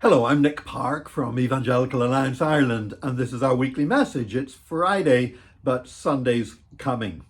Hello, I'm Nick Park from Evangelical Alliance Ireland, and this is our weekly message. It's Friday, but Sunday's coming.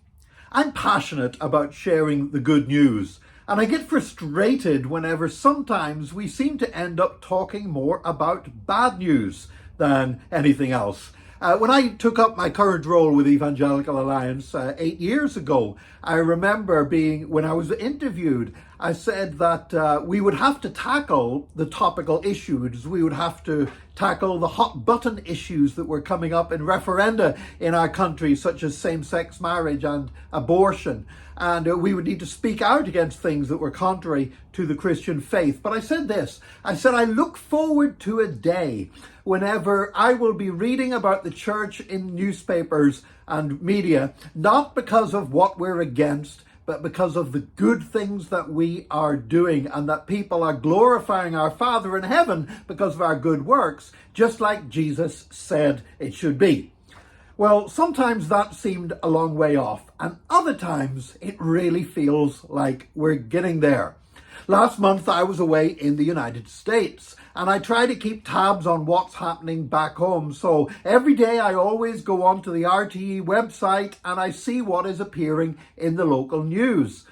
I'm passionate about sharing the good news, and I get frustrated whenever sometimes we seem to end up talking more about bad news than anything else. When I took up my current role with Evangelical Alliance 8 years ago, I remember when I was interviewed, I said that we would have to tackle the topical issues. We would have to tackle the hot button issues that were coming up in referenda in our country, such as same-sex marriage and abortion. And we would need to speak out against things that were contrary to the Christian faith. But I said this, I look forward to a day whenever I will be reading about the church in newspapers and media, not because of what we're against, but because of the good things that we are doing, and that people are glorifying our Father in heaven because of our good works, just like Jesus said it should be. Well, sometimes that seemed a long way off, and other times it really feels like we're getting there. Last month I was away in the United States, and I try to keep tabs on what's happening back home. So every day I always go onto the RTE website and I see what is appearing in the local news.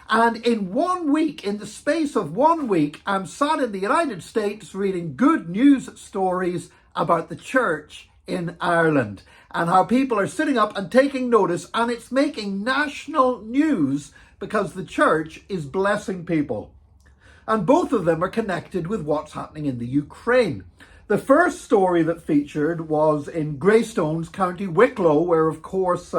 And in the space of 1 week, I'm sat in the United States reading good news stories about the church in Ireland and how people are sitting up and taking notice, and it's making national news because the church is blessing people. And both of them are connected with what's happening in the Ukraine. The first story that featured was in Greystones, County Wicklow, where of course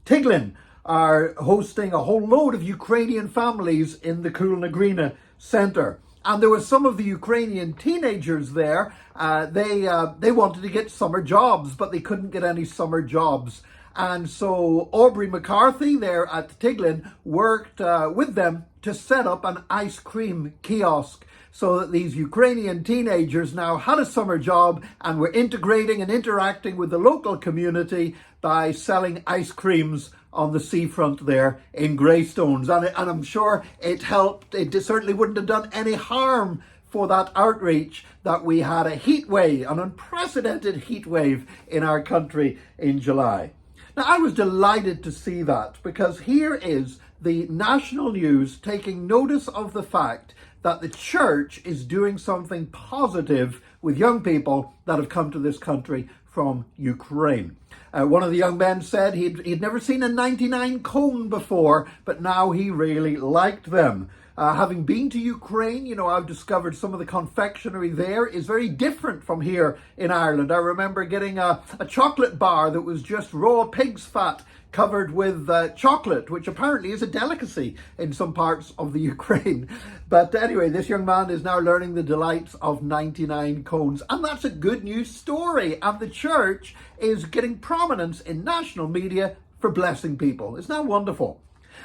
Tiglin are hosting a whole load of Ukrainian families in the Kulnagrina Centre. And there were some of the Ukrainian teenagers there. They wanted to get summer jobs, but they couldn't get any summer jobs. And so Aubrey McCarthy there at Tiglin worked with them to set up an ice cream kiosk so that these Ukrainian teenagers now had a summer job and were integrating and interacting with the local community by selling ice creams on the seafront there in Greystones. And I'm sure it helped. It certainly wouldn't have done any harm for that outreach that we had a heat wave, an unprecedented heat wave in our country in July. Now, I was delighted to see that, because here is the national news taking notice of the fact that the church is doing something positive with young people that have come to this country from Ukraine. One of the young men said he'd never seen a 99 cone before, but now he really liked them. Having been to Ukraine, I've discovered some of the confectionery there is very different from here in Ireland. I remember getting a chocolate bar that was just raw pig's fat covered with chocolate, which apparently is a delicacy in some parts of the Ukraine. But anyway, this young man is now learning the delights of 99 cones. And that's a good news story. And the church is getting prominence in national media for blessing people. Isn't that wonderful?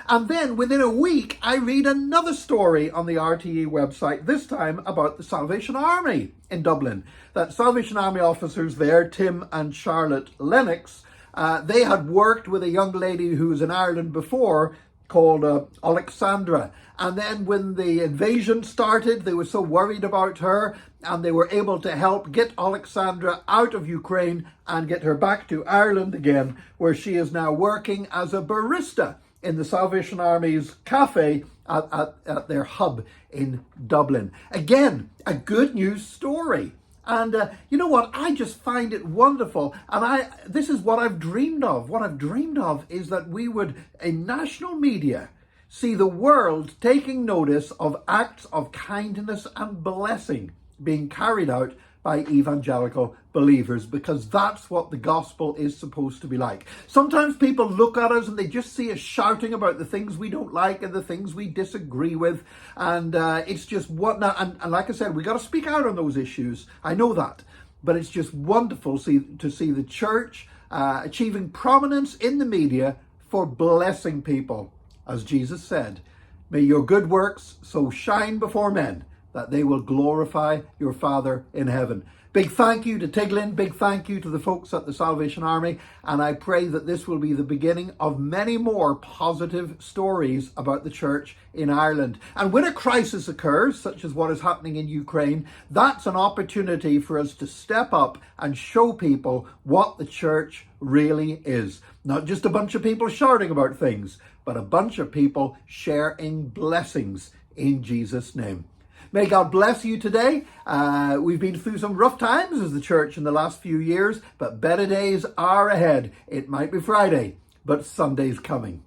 And then within a week, I read another story on the RTE website, this time about the Salvation Army in Dublin. That Salvation Army officers there, Tim and Charlotte Lennox, they had worked with a young lady who was in Ireland before called Alexandra. And then when the invasion started, they were so worried about her, and they were able to help get Alexandra out of Ukraine and get her back to Ireland again, where she is now working as a barista in the Salvation Army's cafe at their hub in Dublin. Again, a good news story. And you know what? I just find it wonderful. And this is what I've dreamed of. What I've dreamed of is that we would, in national media, see the world taking notice of acts of kindness and blessing being carried out by evangelical believers, because that's what the gospel is supposed to be like. Sometimes people look at us and they just see us shouting about the things we don't like and the things we disagree with, and it's just what now. And like I said, we got to speak out on those issues. I know that, but it's just wonderful to see the church achieving prominence in the media for blessing people, as Jesus said, "May your good works so shine before men that they will glorify your Father in heaven." Big thank you to Tiglin, big thank you to the folks at the Salvation Army, and I pray that this will be the beginning of many more positive stories about the church in Ireland. And when a crisis occurs, such as what is happening in Ukraine, that's an opportunity for us to step up and show people what the church really is. Not just a bunch of people shouting about things, but a bunch of people sharing blessings in Jesus' name. May God bless you today. We've been through some rough times as the church in the last few years, but better days are ahead. It might be Friday, but Sunday's coming.